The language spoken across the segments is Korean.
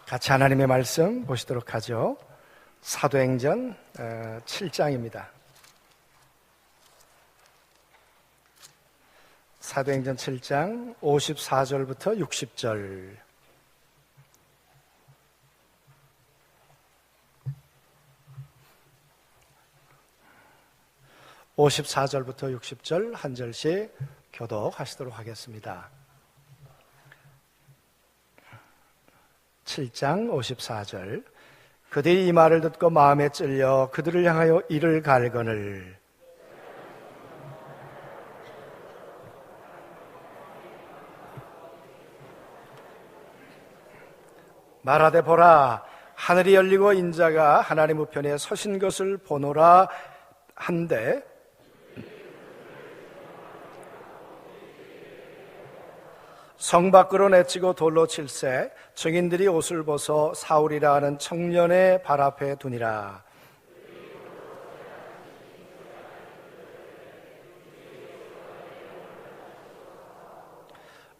같이 하나님의 말씀 보시도록 하죠. 사도행전 7장입니다. 사도행전 7장 54절부터 60절. (54절부터) 60절 한 절씩 교독하시도록 하겠습니다. 7장 54절. 그들이 이 말을 듣고 마음에 찔려 그들을 향하여 이를 갈거늘 말하되 보라, 하늘이 열리고 인자가 하나님 우편에 서신 것을 보노라 한데, 성 밖으로 내치고 돌로 칠세 증인들이 옷을 벗어 사울이라 하는 청년의 발 앞에 두니라.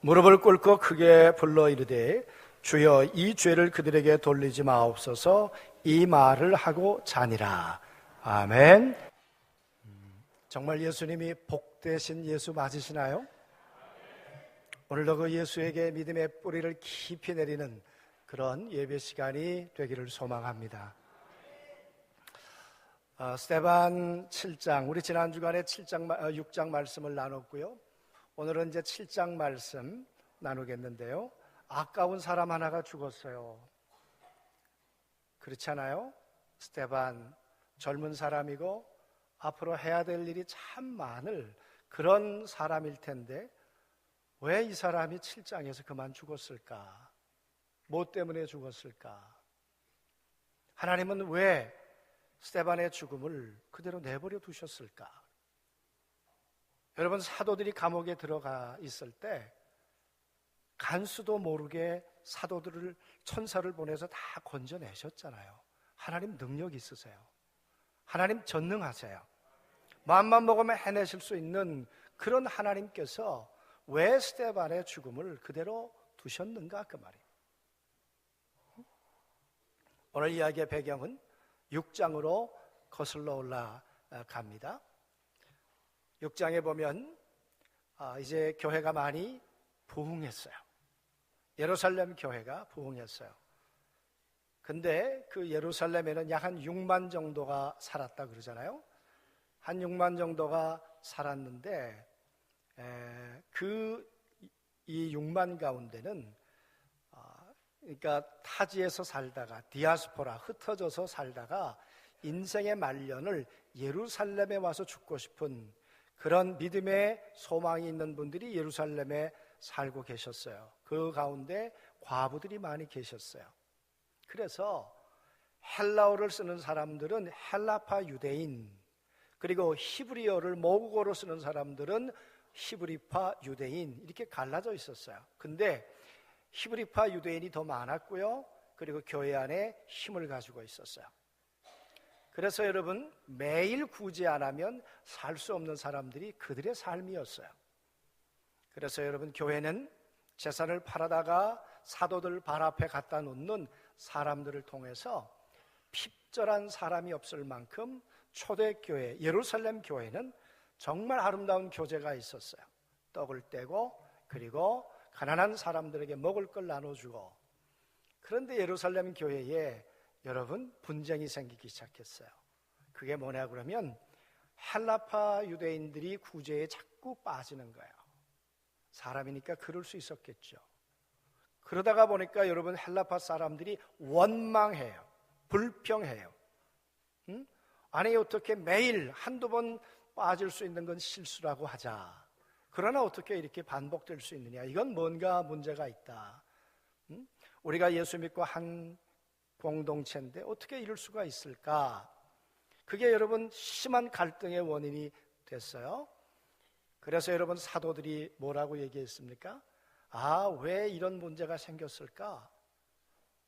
무릎을 꿇고 크게 불러 이르되 주여, 이 죄를 그들에게 돌리지 마옵소서. 이 말을 하고 자니라. 아멘. 정말 예수님이 복되신 예수 맞으시나요? 오늘도 그 예수에게 믿음의 뿌리를 깊이 내리는 그런 예배 시간이 되기를 소망합니다. 스데반 7장, 우리 지난 주간에 6장 말씀을 나눴고요. 오늘은 이제 7장 말씀 나누겠는데요. 아까운 사람 하나가 죽었어요. 그렇지 않아요? 스데반 젊은 사람이고 앞으로 해야 될 일이 참 많을 그런 사람일 텐데 왜 이 사람이 7장에서 그만 죽었을까? 뭐 때문에 죽었을까? 하나님은 왜 스데반의 죽음을 그대로 내버려 두셨을까? 여러분, 사도들이 감옥에 들어가 있을 때 간수도 모르게 사도들을, 천사를 보내서 다 건져내셨잖아요. 하나님 능력 있으세요. 하나님 전능하세요. 마음만 먹으면 해내실 수 있는 그런 하나님께서 왜 스데반의 죽음을 그대로 두셨는가, 그 말이에요. 오늘 이야기의 배경은 6장으로 거슬러 올라갑니다. 6장에 보면 이제 교회가 많이 부흥했어요. 예루살렘 교회가 부흥했어요. 근데 그 예루살렘에는 약 한 6만 정도가 살았다 그러잖아요. 한 6만 정도가 살았는데 이 6만 가운데는 그러니까 타지에서 살다가 디아스포라, 흩어져서 살다가 인생의 말년을 예루살렘에 와서 죽고 싶은 그런 믿음의 소망이 있는 분들이 예루살렘에 살고 계셨어요. 그 가운데 과부들이 많이 계셨어요. 그래서 헬라어를 쓰는 사람들은 헬라파 유대인, 그리고 히브리어를 모국어로 쓰는 사람들은 히브리파 유대인, 이렇게 갈라져 있었어요. 근데 히브리파 유대인이 더 많았고요. 그리고 교회 안에 힘을 가지고 있었어요. 그래서 여러분, 매일 구제 안 하면 살 수 없는 사람들이 그들의 삶이었어요. 그래서 여러분, 교회는 재산을 팔아다가 사도들 발 앞에 갖다 놓는 사람들을 통해서 핍절한 사람이 없을 만큼 초대교회, 예루살렘 교회는 정말 아름다운 교제가 있었어요. 떡을 떼고, 그리고 가난한 사람들에게 먹을 걸 나눠주고. 그런데 예루살렘 교회에 여러분, 분쟁이 생기기 시작했어요. 그게 뭐냐 그러면 헬라파 유대인들이 구제에 자꾸 빠지는 거예요. 사람이니까 그럴 수 있었겠죠. 그러다가 보니까 여러분, 헬라파 사람들이 원망해요. 불평해요. 아니, 어떻게 매일 한두 번 빠질 수 있는 건 실수라고 하자. 그러나 어떻게 이렇게 반복될 수 있느냐? 이건 뭔가 문제가 있다. 우리가 예수 믿고 한 공동체인데 어떻게 이럴 수가 있을까? 그게 여러분 심한 갈등의 원인이 됐어요. 그래서 여러분, 사도들이 뭐라고 얘기했습니까? 왜 이런 문제가 생겼을까?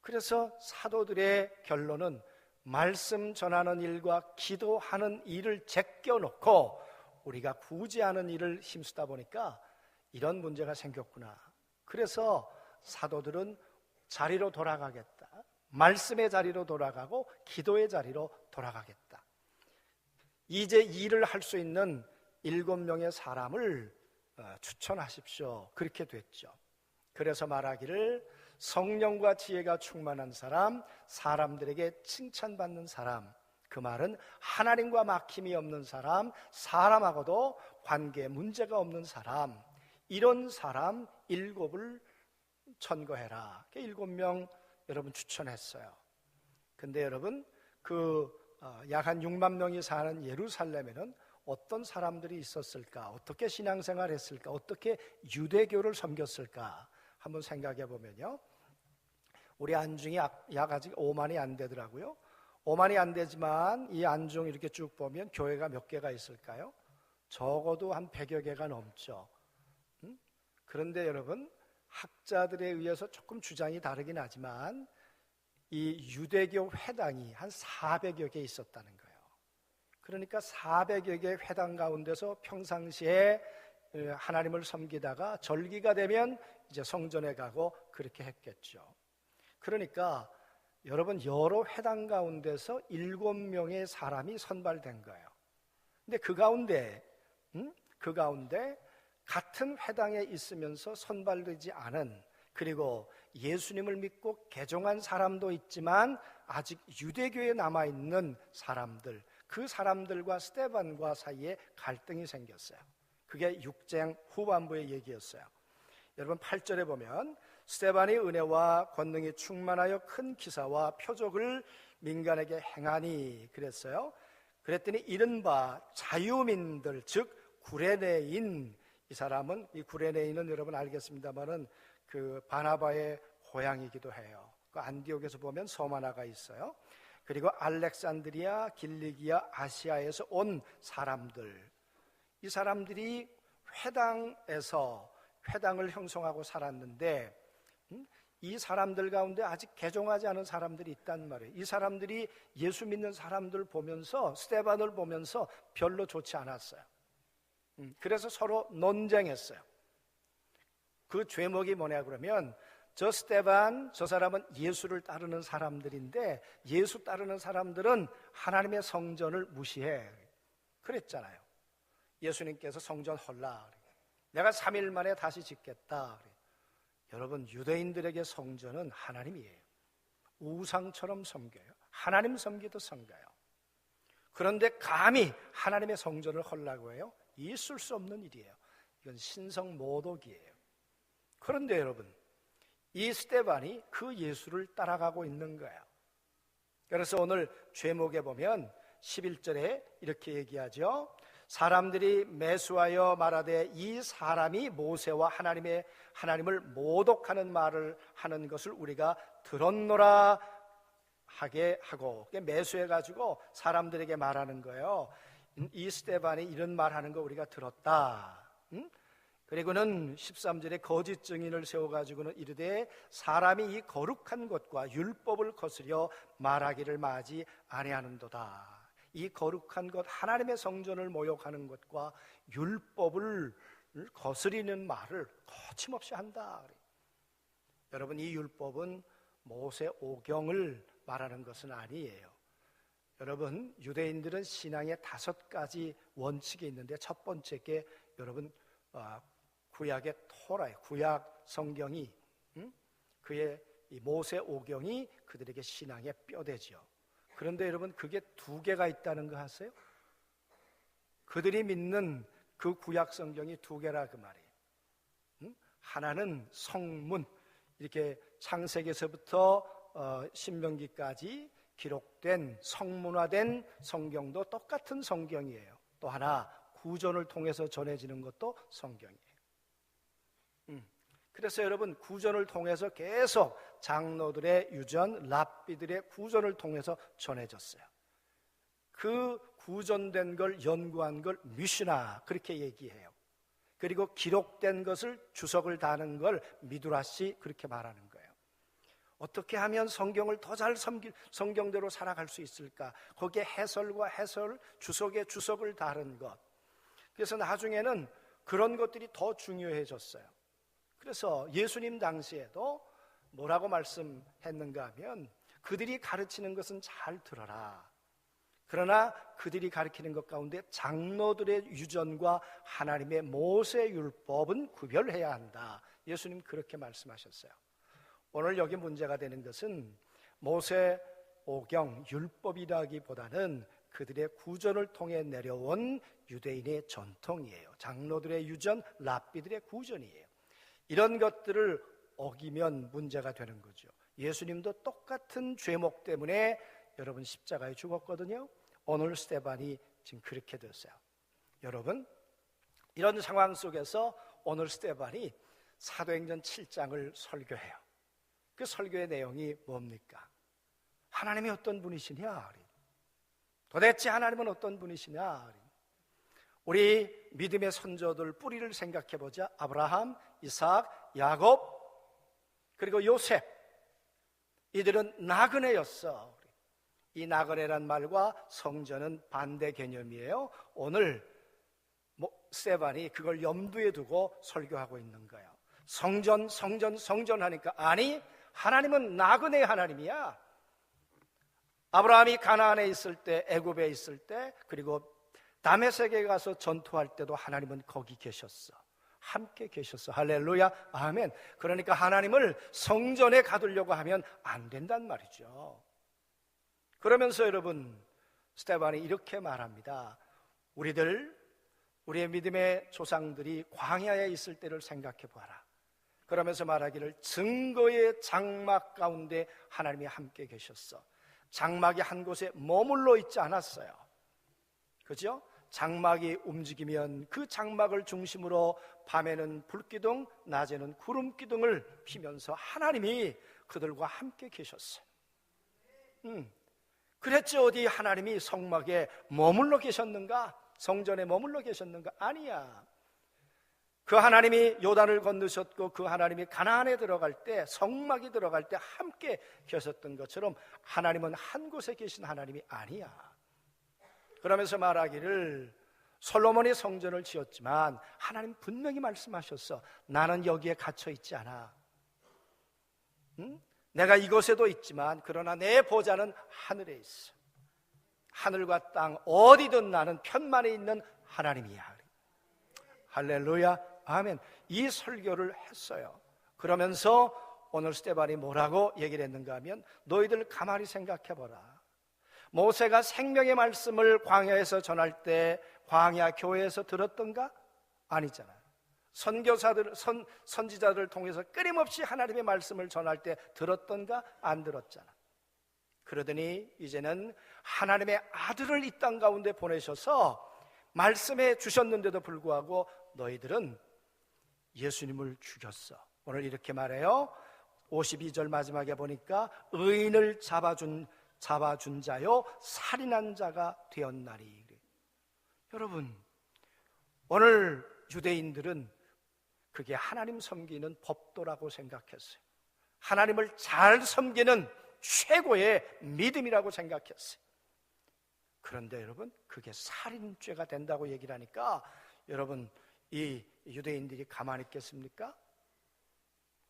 그래서 사도들의 결론은 말씀 전하는 일과 기도하는 일을 제껴놓고 우리가 구제하는 일을 힘쓰다 보니까 이런 문제가 생겼구나. 그래서 사도들은 자리로 돌아가겠다. 말씀의 자리로 돌아가고 기도의 자리로 돌아가겠다. 이제 일을 할 수 있는 7명의 사람을 추천하십시오. 그렇게 됐죠. 그래서 말하기를 성령과 지혜가 충만한 사람, 사람들에게 칭찬받는 사람, 그 말은 하나님과 막힘이 없는 사람, 사람하고도 관계에 문제가 없는 사람, 이런 사람 7을 천거해라. 7명 여러분 추천했어요. 근데 여러분 약 한 6만 명이 사는 예루살렘에는 어떤 사람들이 있었을까? 어떻게 신앙생활 했을까? 어떻게 유대교를 섬겼을까? 한번 생각해 보면요, 우리 안중이 약 아직 5만이 안 되더라고요. 5만이 안 되지만 이 안중 이렇게 쭉 보면 교회가 몇 개가 있을까요? 적어도 한 100여 개가 넘죠. 그런데 여러분, 학자들에 의해서 조금 주장이 다르긴 하지만 이 유대교 회당이 한 400여 개 있었다는 거예요. 그러니까 400여 개 회당 가운데서 평상시에 하나님을 섬기다가 절기가 되면 이제 성전에 가고 그렇게 했겠죠. 그러니까 여러분, 여러 회당 가운데서 7명의 사람이 선발된 거예요. 근데 그 가운데 같은 회당에 있으면서 선발되지 않은, 그리고 예수님을 믿고 개종한 사람도 있지만 아직 유대교에 남아있는 사람들, 그 사람들과 스데반과 사이에 갈등이 생겼어요. 그게 6장 후반부의 얘기였어요. 여러분 8절에 보면 스데반이 은혜와 권능이 충만하여 큰 기사와 표적을 민간에게 행하니 그랬어요. 그랬더니 이른바 자유민들, 즉 구레네인, 이 사람은, 이 구레네인은 여러분 알겠습니다만은 그 바나바의 고향이기도 해요. 그 안디옥에서 보면 섬 하나가 있어요. 그리고 알렉산드리아, 길리기아, 아시아에서 온 사람들, 이 사람들이 회당을 형성하고 살았는데 이 사람들 가운데 아직 개종하지 않은 사람들이 있단 말이에요. 이 사람들이 예수 믿는 사람들 보면서, 스데반을 보면서 별로 좋지 않았어요. 그래서 서로 논쟁했어요. 그 죄목이 뭐냐 그러면, 저 스데반, 저 사람은 예수를 따르는 사람들인데 예수 따르는 사람들은 하나님의 성전을 무시해 그랬잖아요. 예수님께서 성전 헐라, 내가 3일 만에 다시 짓겠다. 여러분, 유대인들에게 성전은 하나님이에요. 우상처럼 섬겨요. 하나님 섬기도 섬겨요. 그런데 감히 하나님의 성전을 헐라고 해요? 있을 수 없는 일이에요. 이건 신성모독이에요. 그런데 여러분, 이 스데반이 그 예수를 따라가고 있는 거예요. 그래서 오늘 죄목에 보면 11절에 이렇게 얘기하죠. 사람들이 매수하여 말하되 이 사람이 모세와 하나님을 모독하는 말을 하는 것을 우리가 들었노라 하게 하고, 매수해가지고 사람들에게 말하는 거예요. 이 스데반이 이런 말하는 거 우리가 들었다. 그리고는 13절에 거짓 증인을 세워가지고는 이르되 사람이 이 거룩한 것과 율법을 거스려 말하기를 마지 아니하는도다. 이 거룩한 것, 하나님의 성전을 모욕하는 것과 율법을 거스리는 말을 거침없이 한다. 여러분, 이 율법은 모세 오경을 말하는 것은 아니에요. 여러분, 유대인들은 신앙에 5가지 원칙이 있는데 첫 번째 게 여러분 구약의 토라예요. 구약 성경이, 그의 이 모세 오경이 그들에게 신앙의 뼈대죠. 그런데 여러분, 그게 2개가 있다는 거 아세요? 그들이 믿는 그 구약 성경이 2개라 그 말이에요. 하나는 성문, 이렇게 창세기에서부터 신명기까지 기록된 성문화된 성경도 똑같은 성경이에요. 또 하나, 구전을 통해서 전해지는 것도 성경이에요. 그래서 여러분, 구전을 통해서 계속 장로들의 유전, 랍비들의 구전을 통해서 전해졌어요. 그 구전된 걸 연구한 걸 미슈나 그렇게 얘기해요. 그리고 기록된 것을 주석을 다는 걸 미드라시 그렇게 말하는 거예요. 어떻게 하면 성경을 더 잘 성경대로 살아갈 수 있을까? 거기에 해설과 해설, 주석에 주석을 다른 것. 그래서 나중에는 그런 것들이 더 중요해졌어요. 그래서 예수님 당시에도 뭐라고 말씀했는가 하면 그들이 가르치는 것은 잘 들어라. 그러나 그들이 가르치는 것 가운데 장로들의 유전과 하나님의 모세 율법은 구별해야 한다. 예수님 그렇게 말씀하셨어요. 오늘 여기 문제가 되는 것은 모세 오경 율법이라기보다는 그들의 구전을 통해 내려온 유대인의 전통이에요. 장로들의 유전, 랍비들의 구전이에요. 이런 것들을 어기면 문제가 되는 거죠. 예수님도 똑같은 죄목 때문에 여러분 십자가에 죽었거든요. 오늘 스데반이 지금 그렇게 됐어요. 여러분, 이런 상황 속에서 오늘 스데반이 사도행전 7장을 설교해요. 그 설교의 내용이 뭡니까? 하나님이 어떤 분이시냐? 도대체 하나님은 어떤 분이시냐? 우리 믿음의 선조들 뿌리를 생각해보자. 아브라함, 이삭, 야곱, 그리고 요셉. 이들은 나그네였어. 이 나그네란 말과 성전은 반대 개념이에요. 오늘 스데반이 그걸 염두에 두고 설교하고 있는 거예요. 성전 하니까 아니, 하나님은 나그네 하나님이야. 아브라함이 가나안에 있을 때, 애굽에 있을 때, 그리고 다메섹에 가서 전투할 때도 하나님은 거기 계셨어. 함께 계셨어. 할렐루야, 아멘. 그러니까 하나님을 성전에 가두려고 하면 안 된단 말이죠. 그러면서 여러분, 스데반이 이렇게 말합니다. 우리의 믿음의 조상들이 광야에 있을 때를 생각해 보아라. 그러면서 말하기를 증거의 장막 가운데 하나님이 함께 계셨어. 장막이 한 곳에 머물러 있지 않았어요. 그죠? 장막이 움직이면 그 장막을 중심으로 밤에는 불기둥, 낮에는 구름기둥을 피면서 하나님이 그들과 함께 계셨어요. 그랬죠. 어디 하나님이 성막에 머물러 계셨는가? 성전에 머물러 계셨는가? 아니야. 그 하나님이 요단을 건너셨고 그 하나님이 가나안에 들어갈 때, 성막이 들어갈 때 함께 계셨던 것처럼 하나님은 한 곳에 계신 하나님이 아니야. 그러면서 말하기를 솔로몬이 성전을 지었지만 하나님 분명히 말씀하셨어. 나는 여기에 갇혀 있지 않아. 내가 이곳에도 있지만 그러나 내 보좌는 하늘에 있어. 하늘과 땅 어디든 나는 편만에 있는 하나님이야. 할렐루야, 아멘. 이 설교를 했어요. 그러면서 오늘 스데반이 뭐라고 얘기를 했는가 하면, 너희들 가만히 생각해보라. 모세가 생명의 말씀을 광야에서 전할 때 광야 교회에서 들었던가? 아니잖아요. 선지자들을 통해서 끊임없이 하나님의 말씀을 전할 때 들었던가? 안 들었잖아. 그러더니 이제는 하나님의 아들을 이 땅 가운데 보내셔서 말씀해 주셨는데도 불구하고 너희들은 예수님을 죽였어. 오늘 이렇게 말해요. 52절 마지막에 보니까 의인을 잡아준 자요 살인한 자가 되었나니. 여러분, 오늘 유대인들은 그게 하나님 섬기는 법도라고 생각했어요. 하나님을 잘 섬기는 최고의 믿음이라고 생각했어요. 그런데 여러분, 그게 살인죄가 된다고 얘기를 하니까 여러분, 이 유대인들이 가만히 있겠습니까?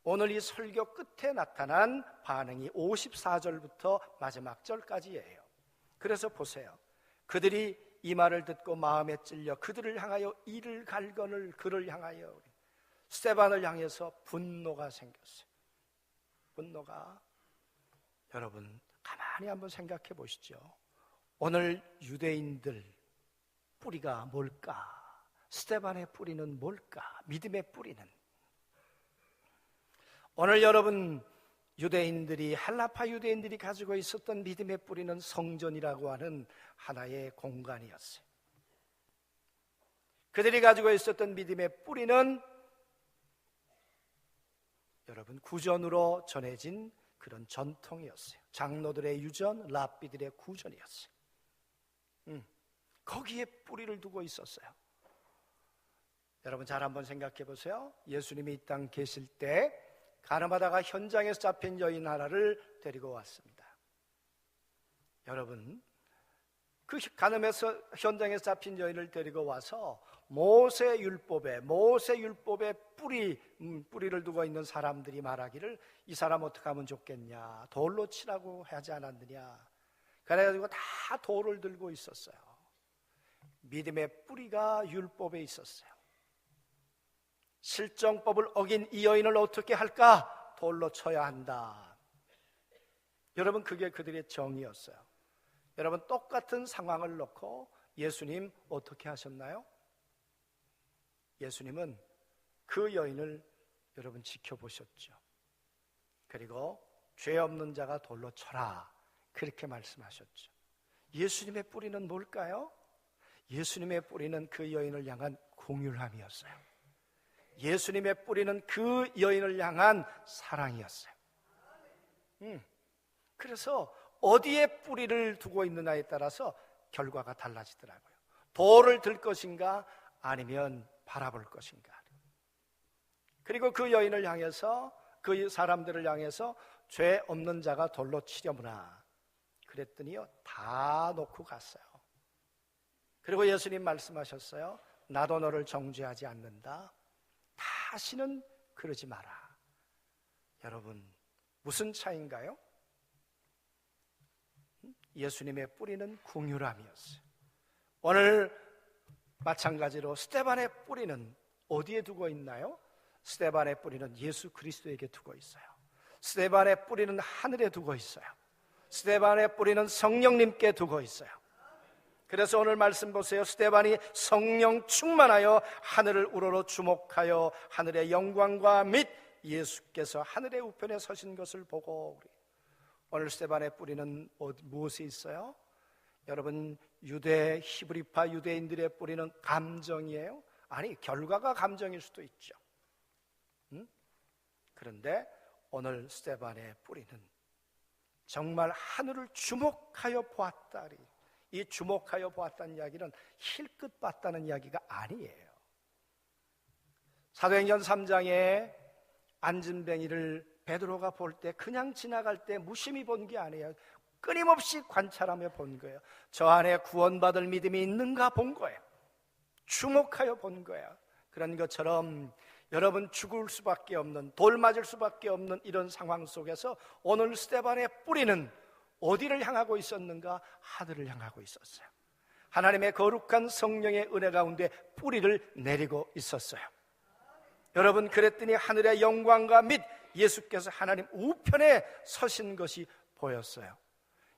오늘 이 설교 끝에 나타난 반응이 54절부터 마지막 절까지예요. 그래서 보세요. 그들이 이 말을 듣고 마음에 찔려 그들을 향하여 이를 갈거늘 그를 향하여 스데반을 향해서 분노가 생겼어요. 분노가. 여러분, 가만히 한번 생각해 보시죠. 오늘 유대인들 뿌리가 뭘까? 스데반의 뿌리는 뭘까? 믿음의 뿌리는. 오늘 여러분, 유대인들이, 헬라파 유대인들이 가지고 있었던 믿음의 뿌리는 성전이라고 하는 하나의 공간이었어요. 그들이 가지고 있었던 믿음의 뿌리는 여러분, 구전으로 전해진 그런 전통이었어요. 장로들의 유전, 랍비들의 구전이었어요. 거기에 뿌리를 두고 있었어요. 여러분, 잘 한번 생각해 보세요. 예수님이 이 땅 계실 때 가늠하다가 현장에서 잡힌 여인 하나를 데리고 왔습니다. 여러분, 그 간음에서 현장에서 잡힌 여인을 데리고 와서 모세 율법에 뿌리를 두고 있는 사람들이 말하기를 이 사람 어떻게 하면 좋겠냐, 돌로 치라고 하지 않았느냐. 그래가지고 다 돌을 들고 있었어요. 믿음의 뿌리가 율법에 있었어요. 실정법을 어긴 이 여인을 어떻게 할까? 돌로 쳐야 한다. 여러분, 그게 그들의 정의였어요. 여러분, 똑같은 상황을 놓고 예수님 어떻게 하셨나요? 예수님은 그 여인을 여러분 지켜보셨죠. 그리고 죄 없는 자가 돌로 쳐라, 그렇게 말씀하셨죠. 예수님의 뿌리는 뭘까요? 예수님의 뿌리는 그 여인을 향한 긍휼함이었어요. 예수님의 뿌리는 그 여인을 향한 사랑이었어요. 그래서 어디에 뿌리를 두고 있느냐에 따라서 결과가 달라지더라고요. 돌을 들 것인가 아니면 바라볼 것인가. 그리고 그 여인을 향해서, 그 사람들을 향해서 죄 없는 자가 돌로 치려무나 그랬더니요, 다 놓고 갔어요. 그리고 예수님 말씀하셨어요. 나도 너를 정죄하지 않는다. 다시는 그러지 마라. 여러분, 무슨 차이인가요? 예수님의 뿌리는 긍휼함이었어요. 오늘 마찬가지로 스데반의 뿌리는 어디에 두고 있나요? 스데반의 뿌리는 예수 그리스도에게 두고 있어요. 스데반의 뿌리는 하늘에 두고 있어요. 스데반의 뿌리는 성령님께 두고 있어요. 그래서 오늘 말씀 보세요. 스데반이 성령 충만하여 하늘을 우러러 주목하여 하늘의 영광과 및 예수께서 하늘의 우편에 서신 것을 보고, 오늘 스데반의 뿌리는 무엇이 있어요? 여러분, 유대 히브리파 유대인들의 뿌리는 감정이에요? 아니, 결과가 감정일 수도 있죠. 그런데 오늘 스데반의 뿌리는 정말 하늘을 주목하여 보았다. 이 주목하여 보았다는 이야기는 힐끗 봤다는 이야기가 아니에요. 사도행전 3장에 안진뱅이를 베드로가 볼 때 그냥 지나갈 때 무심히 본 게 아니에요. 끊임없이 관찰하며 본 거예요. 저 안에 구원받을 믿음이 있는가 본 거예요. 주목하여 본 거예요. 그런 것처럼 여러분, 죽을 수밖에 없는, 돌 맞을 수밖에 없는 이런 상황 속에서 오늘 스데반의 뿌리는 어디를 향하고 있었는가? 하늘을 향하고 있었어요. 하나님의 거룩한 성령의 은혜 가운데 뿌리를 내리고 있었어요. 여러분, 그랬더니 하늘의 영광과 및 예수께서 하나님 우편에 서신 것이 보였어요.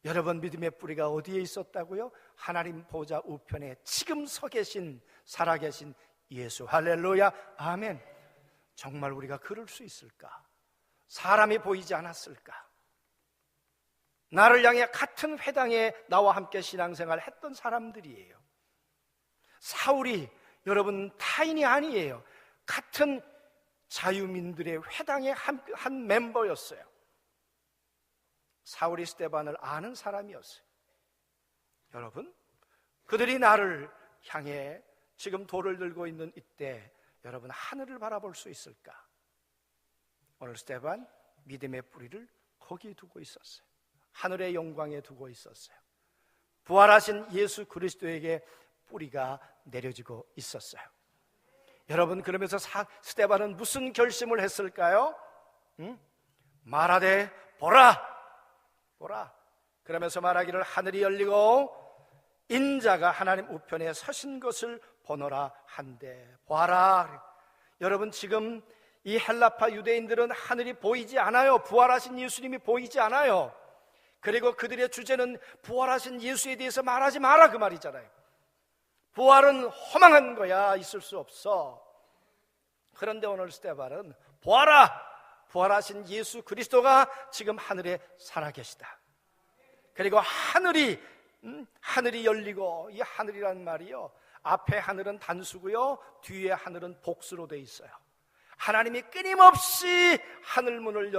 여러분, 믿음의 뿌리가 어디에 있었다고요? 하나님 보좌 우편에 지금 서 계신, 살아계신 예수. 할렐루야, 아멘. 정말 우리가 그럴 수 있을까? 사람이 보이지 않았을까? 나를 향해 같은 회당에 나와 함께 신앙생활을 했던 사람들이에요. 사울이 여러분 타인이 아니에요. 같은 자유민들의 회당의 한 멤버였어요. 사울이 스데반을 아는 사람이었어요. 여러분, 그들이 나를 향해 지금 돌을 들고 있는 이때 여러분, 하늘을 바라볼 수 있을까? 오늘 스데반 믿음의 뿌리를 거기에 두고 있었어요. 하늘의 영광에 두고 있었어요. 부활하신 예수 그리스도에게 뿌리가 내려지고 있었어요. 여러분, 그러면서 스데반은 무슨 결심을 했을까요? 말하되 보라, 보라. 그러면서 말하기를 하늘이 열리고 인자가 하나님 우편에 서신 것을 보노라 한데, 보아라. 여러분, 지금 이 헬라파 유대인들은 하늘이 보이지 않아요. 부활하신 예수님이 보이지 않아요. 그리고 그들의 주제는 부활하신 예수에 대해서 말하지 마라, 그 말이잖아요. 부활은 허망한 거야, 있을 수 없어. 그런데 오늘 스데반은 보아라, 부활하신 예수 그리스도가 지금 하늘에 살아계시다. 그리고 하늘이 열리고, 이 하늘이란 말이요, 앞에 하늘은 단수고요, 뒤에 하늘은 복수로 돼 있어요. 하나님이 끊임없이 하늘문을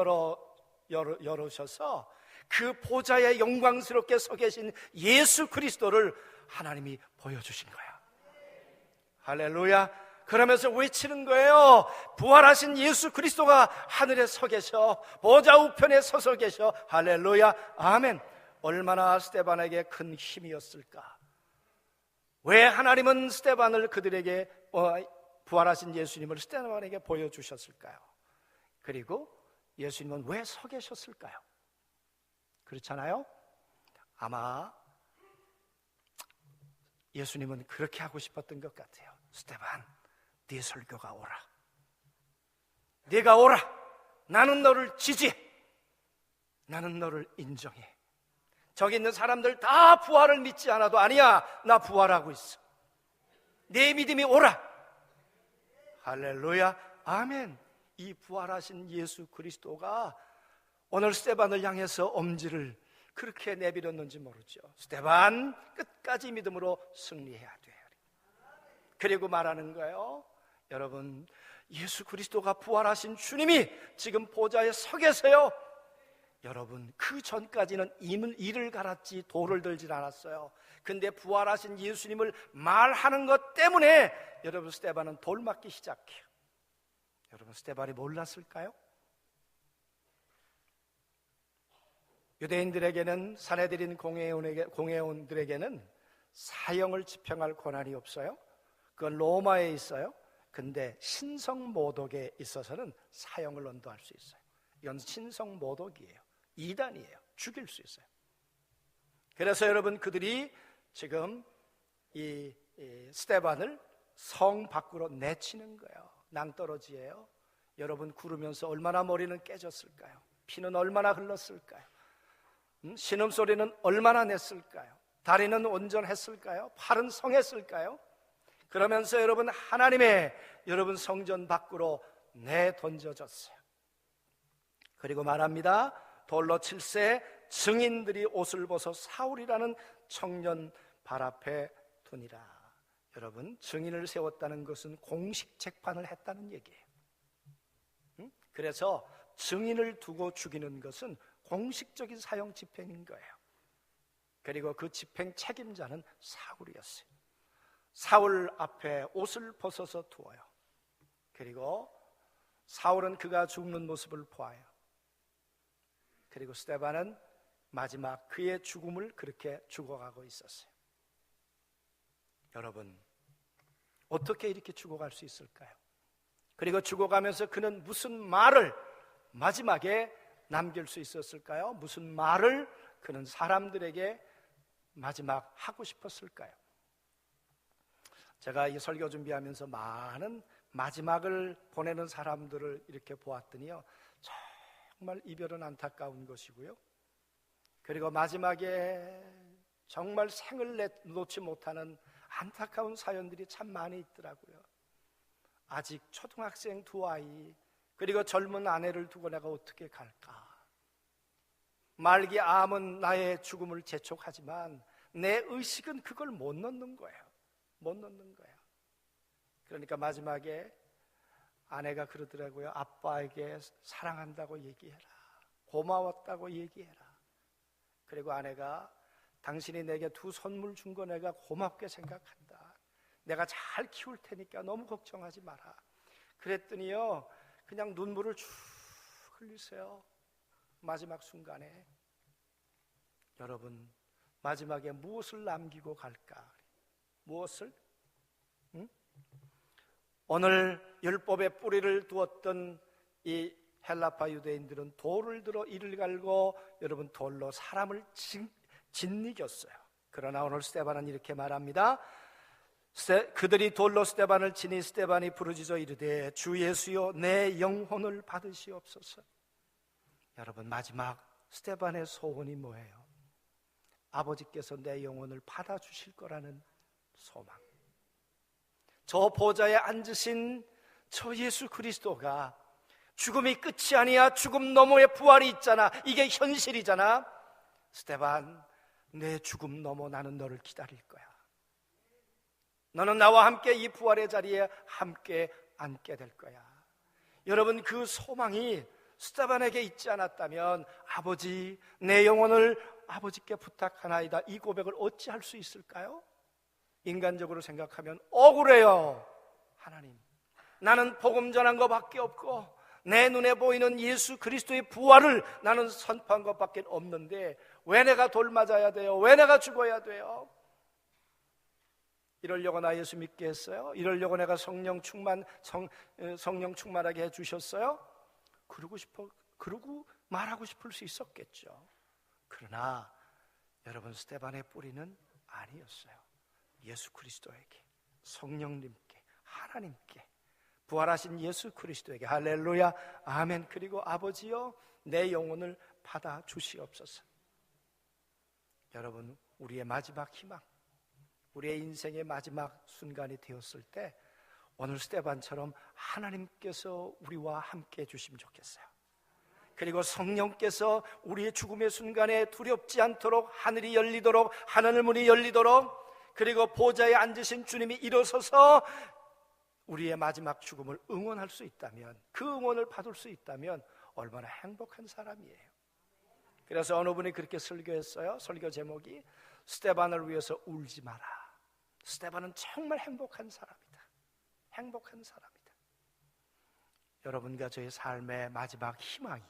열으셔서 그 보좌에 영광스럽게 서 계신 예수 그리스도를 하나님이 보여주신 거야. 할렐루야. 그러면서 외치는 거예요. 부활하신 예수 그리스도가 하늘에 서 계셔, 보좌 우편에 서서 계셔. 할렐루야, 아멘. 얼마나 스데반에게 큰 힘이었을까. 왜 하나님은 스데반을 그들에게 부활하신 예수님을 스데반에게 보여주셨을까요? 그리고 예수님은 왜 서 계셨을까요? 그렇잖아요? 아마 예수님은 그렇게 하고 싶었던 것 같아요. 스데반, 네 설교가 오라. 네가 오라. 나는 너를 지지해. 나는 너를 인정해. 저기 있는 사람들 다 부활을 믿지 않아도 아니야, 나 부활하고 있어. 내 믿음이 오라. 할렐루야, 아멘. 이 부활하신 예수 그리스도가 오늘 스데반을 향해서 엄지를 그렇게 내밀었는지 모르죠. 스데반, 끝까지 믿음으로 승리해야 돼요. 그리고 말하는 거예요. 여러분, 예수 그리스도가 부활하신 주님이 지금 보좌에 서 계세요. 여러분, 그 전까지는 이를 갈았지 돌을 들질 않았어요. 근데 부활하신 예수님을 말하는 것 때문에 여러분, 스데반은 돌 맞기 시작해요. 여러분, 스데반이 몰랐을까요? 유대인들에게는, 사내들인 공회원들에게는 사형을 집행할 권한이 없어요. 그건 로마에 있어요. 근데 신성모독에 있어서는 사형을 언도할 수 있어요. 이건 신성모독이에요. 이단이에요. 죽일 수 있어요. 그래서 여러분, 그들이 지금 이 스데반을 성 밖으로 내치는 거예요. 낭떠러지예요. 여러분, 구르면서 얼마나 머리는 깨졌을까요? 피는 얼마나 흘렀을까요? 신음소리는 얼마나 냈을까요? 다리는 온전했을까요? 팔은 성했을까요? 그러면서 여러분, 하나님의 여러분 성전 밖으로 내던져졌어요. 그리고 말합니다. 돌로 칠세 증인들이 옷을 벗어 사울이라는 청년 발 앞에 두니라. 여러분, 증인을 세웠다는 것은 공식 재판을 했다는 얘기예요. 그래서 증인을 두고 죽이는 것은 공식적인 사형 집행인 거예요. 그리고 그 집행 책임자는 사울이었어요. 사울 앞에 옷을 벗어서 두어요. 그리고 사울은 그가 죽는 모습을 보아요. 그리고 스데반은 마지막 그의 죽음을 그렇게 죽어가고 있었어요. 여러분, 어떻게 이렇게 죽어갈 수 있을까요? 그리고 죽어가면서 그는 무슨 말을 마지막에 남길 수 있었을까요? 무슨 말을 그는 사람들에게 마지막 하고 싶었을까요? 제가 이 설교 준비하면서 많은 마지막을 보내는 사람들을 이렇게 보았더니요, 정말 이별은 안타까운 것이고요, 그리고 마지막에 정말 생을 놓지 못하는 안타까운 사연들이 참 많이 있더라고요. 아직 초등학생 두 아이, 그리고 젊은 아내를 두고 내가 어떻게 갈까? 말기 암은 나의 죽음을 재촉하지만 내 의식은 그걸 못 넣는 거예요. 못 넣는 거예요. 그러니까 마지막에 아내가 그러더라고요. 아빠에게 사랑한다고 얘기해라. 고마웠다고 얘기해라. 그리고 아내가 당신이 내게 두 선물 준 거 내가 고맙게 생각한다. 내가 잘 키울 테니까 너무 걱정하지 마라. 그랬더니요, 그냥 눈물을 쭉 흘리세요. 마지막 순간에. 여러분, 마지막에 무엇을 남기고 갈까? 무엇을? 오늘 율법의 뿌리를 두었던 이 헬라파 유대인들은 돌을 들어 이를 갈고 여러분 돌로 사람을 짓이겼어요. 그러나 오늘 스데반은 이렇게 말합니다. 그들이 돌로 스데반을 치니 스데반이 부르짖어 이르되 주 예수여 내 영혼을 받으시옵소서. 여러분, 마지막 스데반의 소원이 뭐예요? 아버지께서 내 영혼을 받아주실 거라는 소망. 저 보좌에 앉으신 저 예수 그리스도가 죽음이 끝이 아니야. 죽음 너머의 부활이 있잖아. 이게 현실이잖아. 스데반, 내 죽음 너머 나는 너를 기다릴 거야. 너는 나와 함께 이 부활의 자리에 함께 앉게 될 거야. 여러분, 그 소망이 스데반에게 있지 않았다면 아버지, 내 영혼을 아버지께 부탁하나이다, 이 고백을 어찌할 수 있을까요? 인간적으로 생각하면 억울해요. 하나님, 나는 복음 전한 것밖에 없고 내 눈에 보이는 예수 그리스도의 부활을 나는 선포한 것밖에 없는데 왜 내가 돌 맞아야 돼요? 왜 내가 죽어야 돼요? 이러려고 나 예수 믿게 했어요? 이러려고 내가 성령 충만하게 해주셨어요? 그러고 말하고 싶을 수 있었겠죠. 그러나 여러분, 스데반의 뿌리는 아니었어요. 예수 그리스도에게, 성령님께, 하나님께, 부활하신 예수 그리스도에게. 할렐루야, 아멘. 그리고 아버지여, 내 영혼을 받아 주시옵소서. 여러분, 우리의 마지막 희망, 우리의 인생의 마지막 순간이 되었을 때 오늘 스데반처럼 하나님께서 우리와 함께 해주시면 좋겠어요. 그리고 성령께서 우리의 죽음의 순간에 두렵지 않도록 하늘이 열리도록, 하늘 문이 열리도록, 그리고 보좌에 앉으신 주님이 일어서서 우리의 마지막 죽음을 응원할 수 있다면, 그 응원을 받을 수 있다면 얼마나 행복한 사람이에요. 그래서 어느 분이 그렇게 설교했어요. 설교 제목이 스데반을 위해서 울지 마라. 스데반은 정말 행복한 사람이다. 행복한 사람이다. 여러분과 저의 삶의 마지막 희망이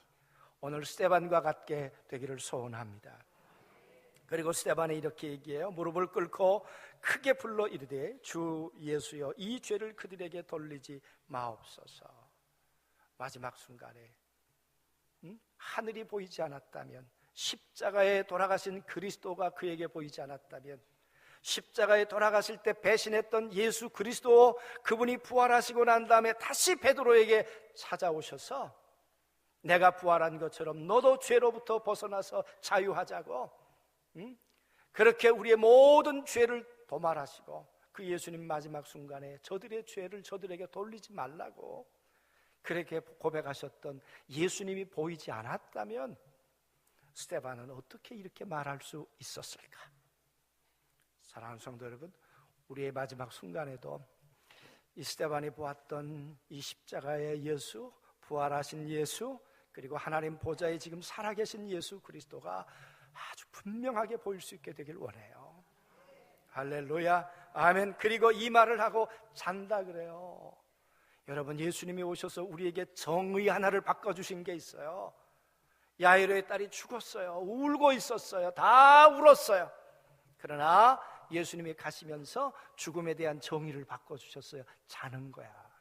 오늘 스데반과 같게 되기를 소원합니다. 그리고 스데반이 이렇게 얘기해요. 무릎을 꿇고 크게 불러 이르되 주 예수여, 이 죄를 그들에게 돌리지 마옵소서. 마지막 순간에 하늘이 보이지 않았다면, 십자가에 돌아가신 그리스도가 그에게 보이지 않았다면, 십자가에 돌아가실 때 배신했던 예수 그리스도, 그분이 부활하시고 난 다음에 다시 베드로에게 찾아오셔서 내가 부활한 것처럼 너도 죄로부터 벗어나서 자유하자고, 그렇게 우리의 모든 죄를 도말하시고, 그 예수님 마지막 순간에 저들의 죄를 저들에게 돌리지 말라고 그렇게 고백하셨던 예수님이 보이지 않았다면 스데반은 어떻게 이렇게 말할 수 있었을까? 사랑하는 성도 여러분, 우리의 마지막 순간에도 이 스데반이 보았던 이 십자가의 예수, 부활하신 예수, 그리고 하나님 보좌에 지금 살아계신 예수 그리스도가 아주 분명하게 보일 수 있게 되길 원해요. 할렐루야, 아멘. 그리고 이 말을 하고 잔다 그래요. 여러분, 예수님이 오셔서 우리에게 정의 하나를 바꿔주신 게 있어요. 야이로의 딸이 죽었어요. 울고 있었어요. 다 울었어요. 그러나 예수님이 가시면서 죽음에 대한 정의를 바꿔주셨어요. 자는 거야.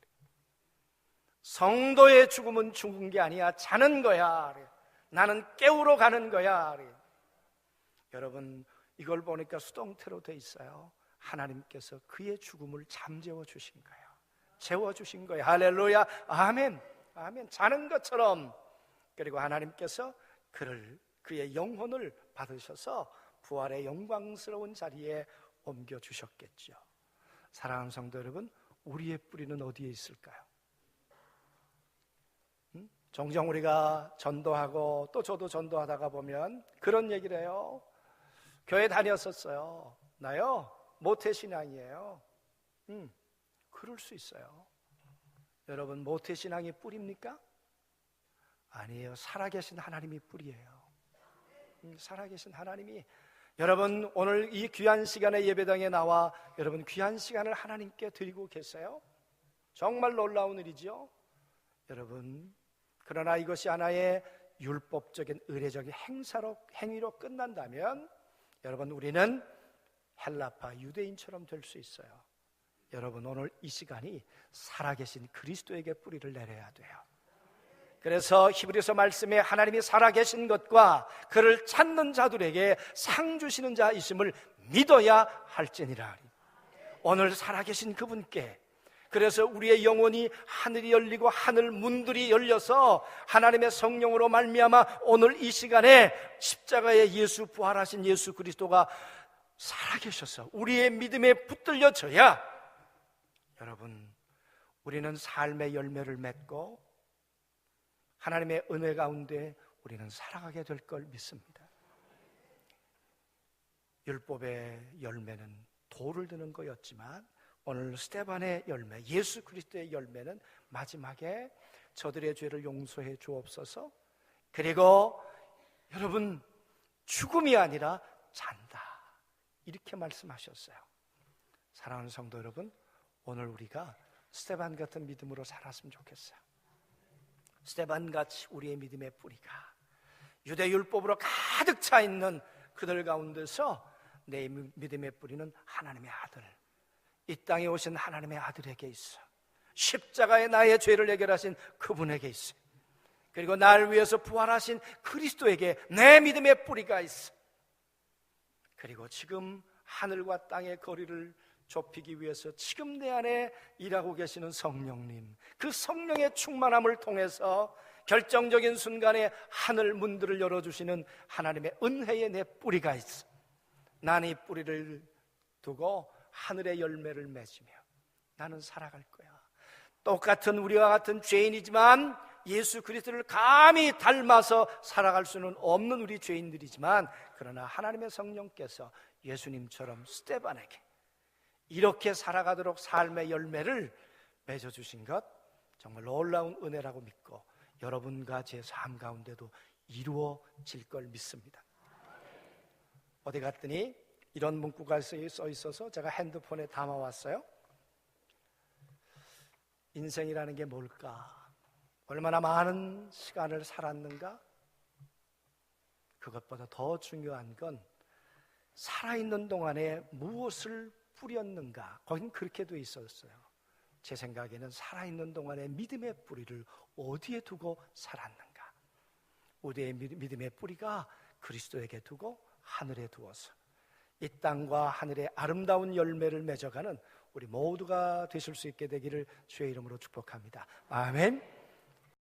성도의 죽음은 죽은 게 아니야, 자는 거야. 나는 깨우러 가는 거야. 여러분, 이걸 보니까 수동태로 돼 있어요. 하나님께서 그의 죽음을 잠재워 주신 거예요. 재워주신 거예요. 할렐루야, 아멘. 아멘. 자는 것처럼. 그리고 하나님께서 그의 영혼을 받으셔서 부활의 영광스러운 자리에 옮겨주셨겠죠. 사랑하는 성도 여러분, 우리의 뿌리는 어디에 있을까요? 종종 우리가 전도하고 또 저도 전도하다가 보면 그런 얘기를 해요. 교회 다녔었어요. 나요? 모태신앙이에요. 그럴 수 있어요. 여러분, 모태신앙이 뿌리입니까? 아니에요. 살아계신 하나님이 뿌리예요. 살아계신 하나님이. 여러분, 오늘 이 귀한 시간에 예배당에 나와 여러분 귀한 시간을 하나님께 드리고 계세요. 정말 놀라운 일이죠. 여러분, 그러나 이것이 하나의 율법적인 의례적인 행위로 끝난다면 여러분, 우리는 헬라파 유대인처럼 될 수 있어요. 여러분, 오늘 이 시간이 살아계신 그리스도에게 뿌리를 내려야 돼요. 그래서 히브리서 말씀에 하나님이 살아계신 것과 그를 찾는 자들에게 상 주시는 자이심을 믿어야 할지니라. 오늘 살아계신 그분께, 그래서 우리의 영혼이 하늘이 열리고 하늘 문들이 열려서 하나님의 성령으로 말미암아 오늘 이 시간에 십자가에 예수, 부활하신 예수 그리스도가 살아계셔서 우리의 믿음에 붙들려져야 여러분, 우리는 삶의 열매를 맺고 하나님의 은혜 가운데 우리는 살아가게 될 걸 믿습니다. 율법의 열매는 돌을 드는 거였지만 오늘 스데반의 열매, 예수 그리스도의 열매는 마지막에 저들의 죄를 용서해 주옵소서, 그리고 여러분 죽음이 아니라 잔다, 이렇게 말씀하셨어요. 사랑하는 성도 여러분, 오늘 우리가 스데반 같은 믿음으로 살았으면 좋겠어요. 스데반같이 우리의 믿음의 뿌리가 유대 율법으로 가득 차 있는 그들 가운데서 내 믿음의 뿌리는 하나님의 아들, 이 땅에 오신 하나님의 아들에게 있어. 십자가에 나의 죄를 해결하신 그분에게 있어. 그리고 나를 위해서 부활하신 그리스도에게 내 믿음의 뿌리가 있어. 그리고 지금 하늘과 땅의 거리를 좁히기 위해서 지금 내 안에 일하고 계시는 성령님, 그 성령의 충만함을 통해서 결정적인 순간에 하늘 문들을 열어주시는 하나님의 은혜의 내 뿌리가 있어. 나는 이 뿌리를 두고 하늘의 열매를 맺으며 나는 살아갈 거야. 똑같은 우리와 같은 죄인이지만 예수 그리스도를 감히 닮아서 살아갈 수는 없는 우리 죄인들이지만, 그러나 하나님의 성령께서 예수님처럼 스데반에게 이렇게 살아가도록 삶의 열매를 맺어주신 것, 정말 놀라운 은혜라고 믿고 여러분과 제 삶 가운데도 이루어질 걸 믿습니다. 어디 갔더니 이런 문구가 써 있어서 제가 핸드폰에 담아왔어요. 인생이라는 게 뭘까? 얼마나 많은 시간을 살았는가? 그것보다 더 중요한 건 살아있는 동안에 무엇을 뿌렸는가? 거긴 그렇게 돼 있었어요. 제 생각에는 살아있는 동안에 믿음의 뿌리를 어디에 두고 살았는가? 우리의 믿음의 뿌리가 그리스도에게 두고 하늘에 두어서 이 땅과 하늘의 아름다운 열매를 맺어가는 우리 모두가 되실 수 있게 되기를 주의 이름으로 축복합니다. 아멘.